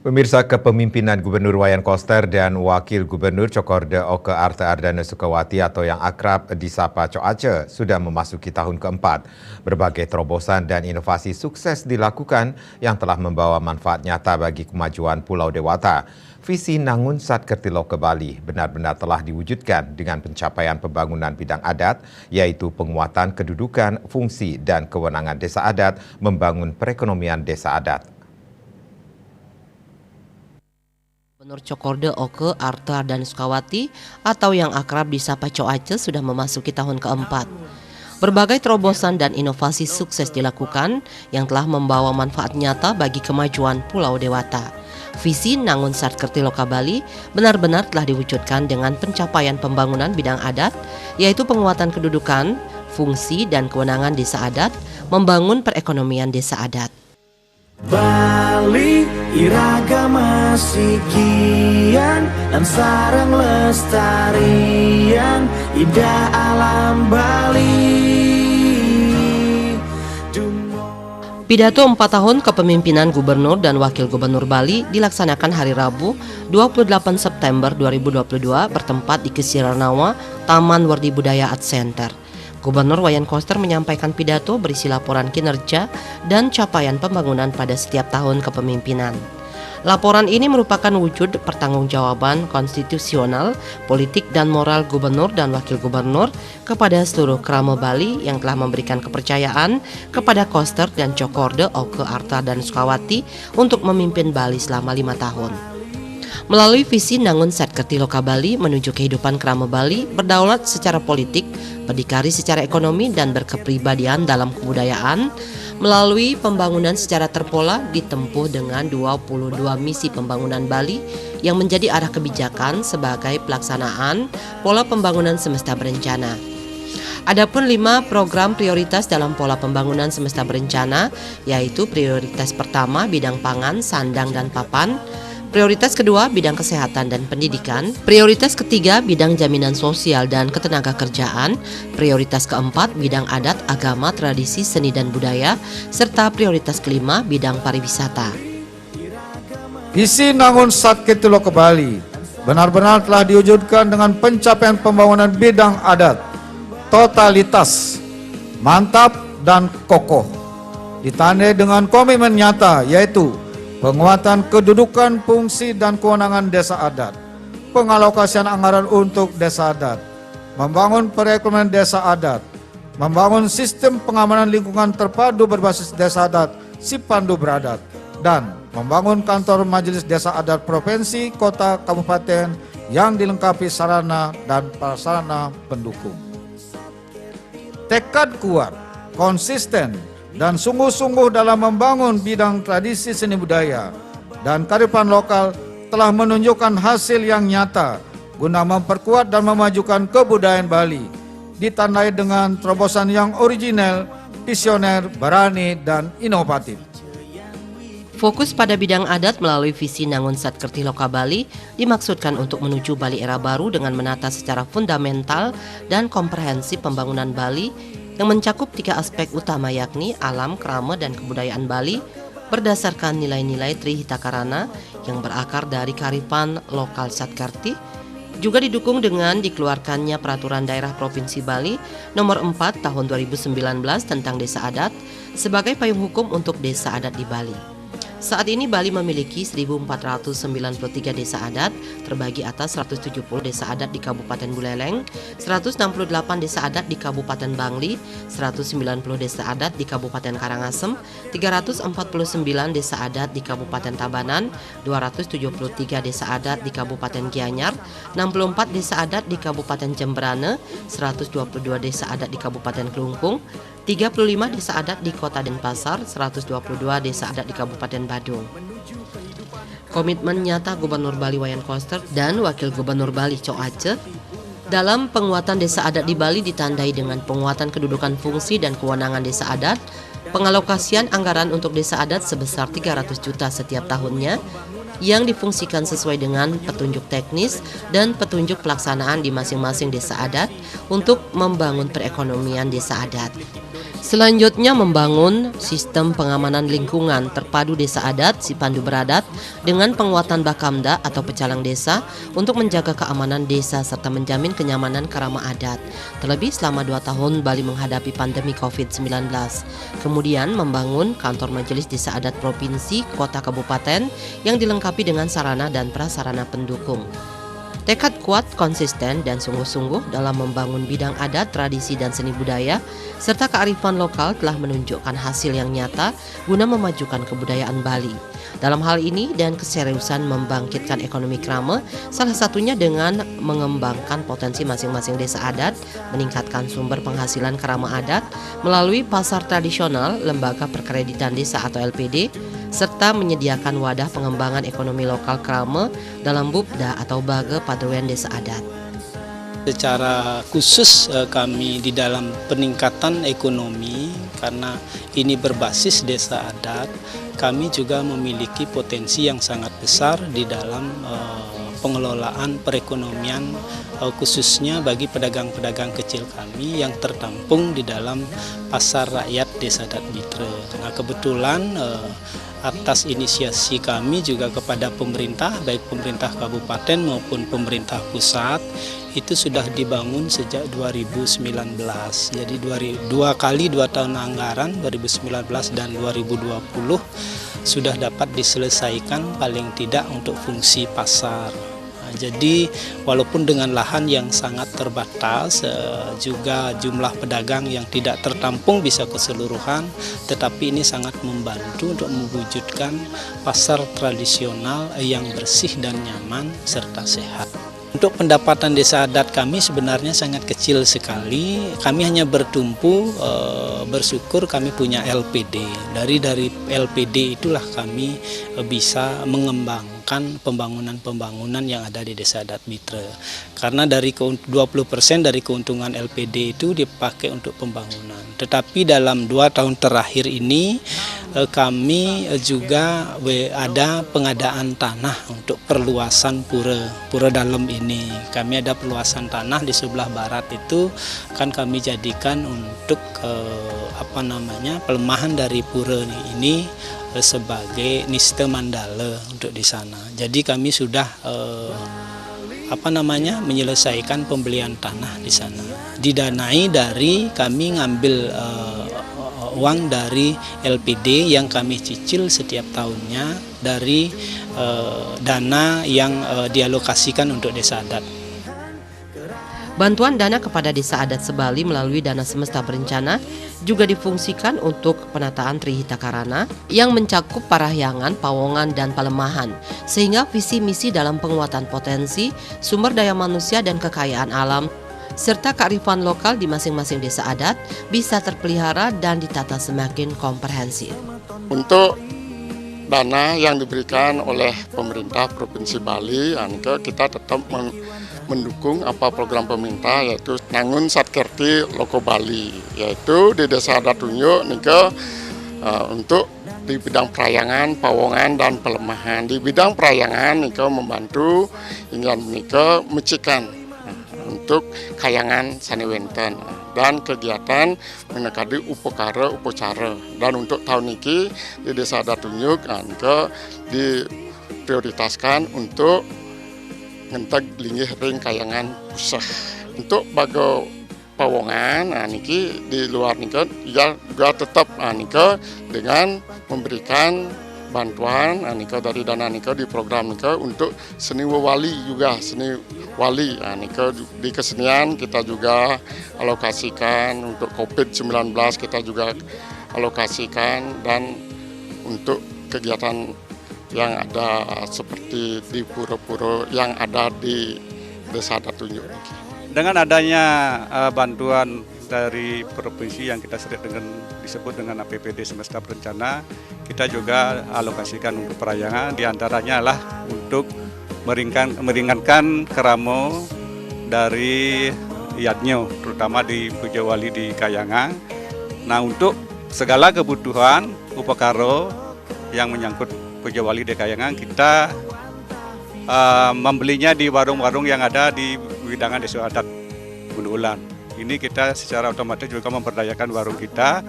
Pemirsa, kepemimpinan Gubernur Wayan Koster dan Wakil Gubernur Cokorda Oke Arta Ardana Sukawati atau yang akrab disapa Cok Aceh sudah memasuki tahun keempat. Berbagai terobosan dan inovasi sukses dilakukan yang telah membawa manfaat nyata bagi kemajuan Pulau Dewata. Visi Nangun Satkertiloka Bali benar-benar telah diwujudkan dengan pencapaian pembangunan bidang adat, yaitu penguatan kedudukan, fungsi, dan kewenangan desa adat, membangun perekonomian desa adat. Gubernur Cokorda Oke Arta Ardana Sukawati atau yang akrab disapa Cok Aceh sudah memasuki tahun keempat. Berbagai terobosan dan inovasi sukses dilakukan yang telah membawa manfaat nyata bagi kemajuan Pulau Dewata. Visi Nangun Satkertiloka Bali benar-benar telah diwujudkan dengan pencapaian pembangunan bidang adat, yaitu penguatan kedudukan, fungsi, dan kewenangan desa adat, membangun perekonomian desa adat. Bali iragama sikian dan sarang lestarian indah alam Bali. Pidato 4 tahun kepemimpinan Gubernur dan Wakil Gubernur Bali dilaksanakan hari Rabu 28 September 2022 bertempat di Kesiranawa, Taman Wardi Budaya Art Center. Gubernur Wayan Koster menyampaikan pidato berisi laporan kinerja dan capaian pembangunan pada setiap tahun kepemimpinan. Laporan ini merupakan wujud pertanggungjawaban konstitusional, politik, dan moral Gubernur dan Wakil Gubernur kepada seluruh Krama Bali yang telah memberikan kepercayaan kepada Koster dan Cokorda Oke Arta Ardana Sukawati untuk memimpin Bali selama 5 tahun. Melalui visi Nangun Satkertiloka Bali menuju kehidupan Krama Bali berdaulat secara politik, berdikari secara ekonomi, dan berkepribadian dalam kebudayaan, melalui pembangunan secara terpola ditempuh dengan 22 misi pembangunan Bali yang menjadi arah kebijakan sebagai pelaksanaan pola pembangunan semesta berencana. Adapun 5 program prioritas dalam pola pembangunan semesta berencana, yaitu prioritas pertama bidang pangan, sandang, dan papan, prioritas kedua bidang kesehatan dan pendidikan, prioritas ketiga bidang jaminan sosial dan ketenagakerjaan, prioritas keempat bidang adat, agama, tradisi, seni dan budaya, serta prioritas kelima bidang pariwisata. Visi Nangun Satkertiloka Bali benar-benar telah diwujudkan dengan pencapaian pembangunan bidang adat, totalitas, mantap dan kokoh, ditandai dengan komitmen nyata yaitu penguatan kedudukan, fungsi, dan kewenangan desa adat, pengalokasian anggaran untuk desa adat, membangun perekonomian desa adat, membangun sistem pengamanan lingkungan terpadu berbasis desa adat, Sipandu Beradat, dan membangun kantor Majelis Desa Adat Provinsi, Kota, Kabupaten yang dilengkapi sarana dan prasarana pendukung. Tekad kuat, konsisten, dan sungguh-sungguh dalam membangun bidang tradisi seni budaya dan kearifan lokal telah menunjukkan hasil yang nyata guna memperkuat dan memajukan kebudayaan Bali, ditandai dengan terobosan yang original, visioner, berani, dan inovatif. Fokus pada bidang adat melalui visi Nangun Satkertiloka Bali dimaksudkan untuk menuju Bali era baru dengan menata secara fundamental dan komprehensif pembangunan Bali yang mencakup 3 aspek utama yakni alam, krama, dan kebudayaan Bali berdasarkan nilai-nilai Trihitakarana yang berakar dari kearifan lokal Satkerti, juga didukung dengan dikeluarkannya Peraturan Daerah Provinsi Bali Nomor 4 Tahun 2019 tentang Desa Adat sebagai payung hukum untuk desa adat di Bali. Saat ini Bali memiliki 1.493 desa adat terbagi atas 170 desa adat di Kabupaten Buleleng, 168 desa adat di Kabupaten Bangli, 190 desa adat di Kabupaten Karangasem, 349 desa adat di Kabupaten Tabanan, 273 desa adat di Kabupaten Gianyar, 64 desa adat di Kabupaten Jemberane, 122 desa adat di Kabupaten Kelungkung, 35 desa adat di Kota Denpasar, 122 desa adat di Kabupaten Badung. Komitmen nyata Gubernur Bali Wayan Koster dan Wakil Gubernur Bali Cok Aceh dalam penguatan desa adat di Bali ditandai dengan penguatan kedudukan fungsi dan kewenangan desa adat, pengalokasian anggaran untuk desa adat sebesar 300 juta setiap tahunnya, yang difungsikan sesuai dengan petunjuk teknis dan petunjuk pelaksanaan di masing-masing desa adat untuk membangun perekonomian desa adat. Selanjutnya membangun sistem pengamanan lingkungan terpadu desa adat Sipandu Beradat dengan penguatan Bakamda atau pecalang desa untuk menjaga keamanan desa serta menjamin kenyamanan kerama adat. Terlebih selama 2 tahun Bali menghadapi pandemi COVID-19. Kemudian membangun kantor majelis desa adat provinsi, kota, kabupaten yang dilengkapi dengan sarana dan prasarana pendukung. Tekad kuat, konsisten, dan sungguh-sungguh dalam membangun bidang adat, tradisi, dan seni budaya, serta kearifan lokal telah menunjukkan hasil yang nyata guna memajukan kebudayaan Bali. Dalam hal ini dan keseriusan membangkitkan ekonomi Krama, salah satunya dengan mengembangkan potensi masing-masing desa adat, meningkatkan sumber penghasilan Krama adat melalui pasar tradisional, lembaga perkreditan desa atau LPD, serta menyediakan wadah pengembangan ekonomi lokal Krama dalam Bupda atau Baga Padewean Desa Adat. Secara khusus kami di dalam peningkatan ekonomi, karena ini berbasis desa adat, kami juga memiliki potensi yang sangat besar di dalam pengelolaan perekonomian, khususnya bagi pedagang-pedagang kecil kami yang tertampung di dalam pasar rakyat Desa Adat Bitre. Nah, kebetulan atas inisiasi kami juga kepada pemerintah, baik pemerintah kabupaten maupun pemerintah pusat, itu sudah dibangun sejak 2019. Jadi 2 tahun anggaran 2019 dan 2020 sudah dapat diselesaikan paling tidak untuk fungsi pasar. Jadi walaupun dengan lahan yang sangat terbatas, juga jumlah pedagang yang tidak tertampung bisa keseluruhan, tetapi ini sangat membantu untuk mewujudkan pasar tradisional yang bersih dan nyaman serta sehat. Untuk pendapatan desa adat kami sebenarnya sangat kecil sekali. Kami hanya bertumpu bersyukur kami punya LPD. Dari LPD itulah kami bisa mengembangkan pembangunan-pembangunan yang ada di Desa Adat Bitre. Karena dari 20% dari keuntungan LPD itu dipakai untuk pembangunan. Tetapi dalam 2 tahun terakhir ini kami juga ada pengadaan tanah untuk perluasan pura dalam ini. Kami ada perluasan tanah di sebelah barat itu kan kami jadikan untuk pelemahan dari pura ini sebagai niste mandala untuk di sana. Jadi kami sudah menyelesaikan pembelian tanah di sana. Didanai dari kami ngambil uang dari LPD yang kami cicil setiap tahunnya dari dana yang dialokasikan untuk desa adat. Bantuan dana kepada desa adat Sebali melalui dana semesta berencana juga difungsikan untuk penataan Trihita Karana yang mencakup Parahyangan, Pawongan, dan Palemahan, sehingga visi misi dalam penguatan potensi, sumber daya manusia dan kekayaan alam, serta kearifan lokal di masing-masing desa adat bisa terpelihara dan ditata semakin komprehensif. Untuk dana yang diberikan oleh pemerintah Provinsi Bali, kita tetap mendukung program pemerintah, yaitu Nangun Satkerti Loko Bali, yaitu di Desa Adat Tunjuk untuk di bidang perayangan, pawongan, dan pelemahan. Di bidang perayangan membantu mecikan untuk kayangan Sanewenten dan kegiatan menekadi upacara. Dan untuk tahun ini di Desa Adat Tunjuk diprioritaskan untuk ngentek linggih ring kayangan pusah. Untuk bago pawongan niki di luar nika juga tetap dengan memberikan bantuan dari dana nika di program nika untuk seni wali juga, seni wali nika di kesenian kita juga alokasikan, untuk COVID-19 kita juga alokasikan, dan untuk kegiatan yang ada seperti di pura-pura yang ada di Desa Adat Tunjuk. Dengan adanya bantuan dari provinsi yang kita disebut dengan APBD semesta berencana, kita juga alokasikan untuk perayangan, diantaranya lah untuk meringankan keramo dari Yadnyo, terutama di Pujawali di Kayangan. Nah, untuk segala kebutuhan upakaro yang menyangkut Pujawali di Kayangan, kita membelinya di warung-warung yang ada di Widangan Desa Adat Gunung Ulan. Ini kita secara otomatis juga memberdayakan warung kita.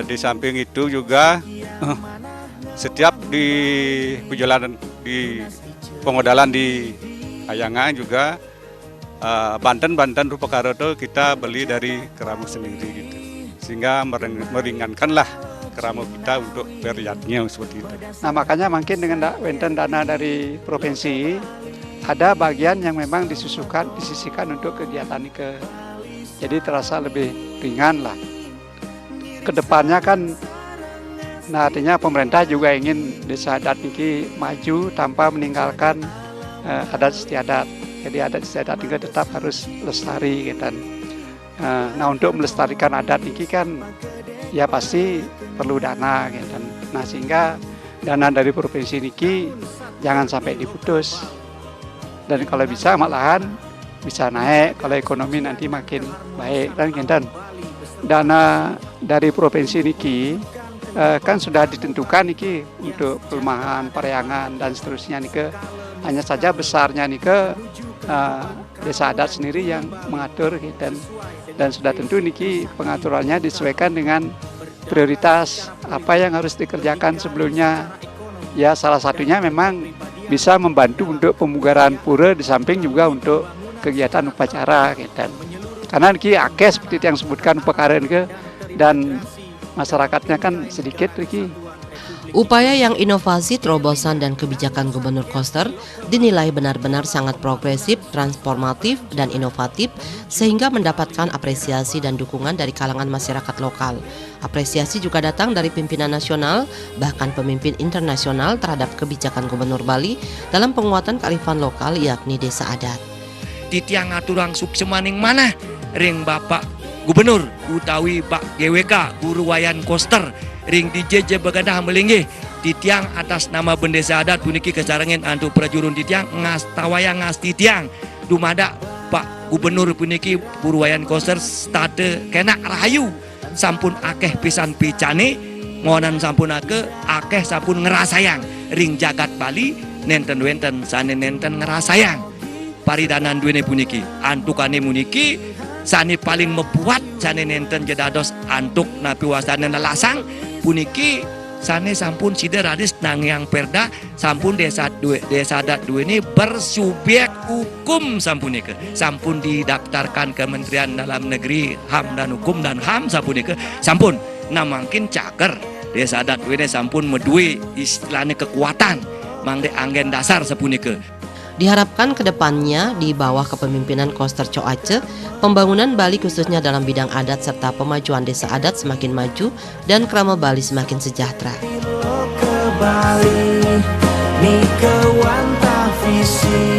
Di samping itu juga setiap di perjalanan di pemodalan di Kayangan juga Banten rupa karo itu kita beli dari keramu sendiri gitu. Sehingga meringankanlah keramu kita untuk beriatnya seperti itu. Nah makanya mungkin dengan wenten dana dari provinsi ada bagian yang memang disisihkan untuk kegiatan ini jadi terasa lebih ringan lah. Kedepannya kan, nah artinya pemerintah juga ingin desa adat ini maju tanpa meninggalkan adat istiadat. Jadi adat istiadat ini tetap harus lestari gitu. Nah untuk melestarikan adat ini kan ya pasti perlu dana gitu. Nah sehingga dana dari provinsi ini jangan sampai diputus. Dan kalau bisa malahan bisa naik kalau ekonomi nanti makin baik dan dana dari provinsi niki kan sudah ditentukan niki untuk perumahan, peryangan dan seterusnya niki hanya saja besarnya niki desa adat sendiri yang mengatur dan sudah tentu niki pengaturannya disesuaikan dengan prioritas apa yang harus dikerjakan sebelumnya. Ya salah satunya memang bisa membantu untuk pemugaran pura di samping juga untuk kegiatan upacara gitu. Karena ini akeh seperti yang sebutkan perkara ini dan masyarakatnya kan sedikit Riki. Upaya yang inovasi, terobosan, dan kebijakan Gubernur Koster dinilai benar-benar sangat progresif, transformatif, dan inovatif sehingga mendapatkan apresiasi dan dukungan dari kalangan masyarakat lokal. Apresiasi juga datang dari pimpinan nasional, bahkan pemimpin internasional terhadap kebijakan Gubernur Bali dalam penguatan kearifan lokal yakni desa adat. Di tiang aturang suksemaning mana ring Bapak Gubernur utawi Pak GWK Guru Wayan Koster ring DJ Begadah melinggih di tiang atas nama bendesa adat puniki kesarengen antuk prajurun di tiang ngas tawaya ngas di tiang dumada Pak Gubernur puniki Guru Wayan Koster stade kena rahayu sampun akeh pisan picane ngonan sampun akeh sampun ngerasayang ring jagat Bali nenten wenten sane nenten ngerasayang paridanan duene puniki antukane muniki sane paling mebuat sane nenten jedados antuk napi wasane lasang puniki sane sampun sideradis nang yang perda sampun desa adat duene bersubjek hukum sampunike sampun didaftarkan Kementerian Dalam Negeri HAM dan Hukum dan HAM sampunike sampun namangkin caker desa adat duene sampun medue istilahnya kekuatan mangde anggen dasar sapunike. Diharapkan kedepannya di bawah kepemimpinan Koster Coace, pembangunan Bali khususnya dalam bidang adat serta pemajuan desa adat semakin maju dan krama Bali semakin sejahtera. Bali, ni kewanta visi.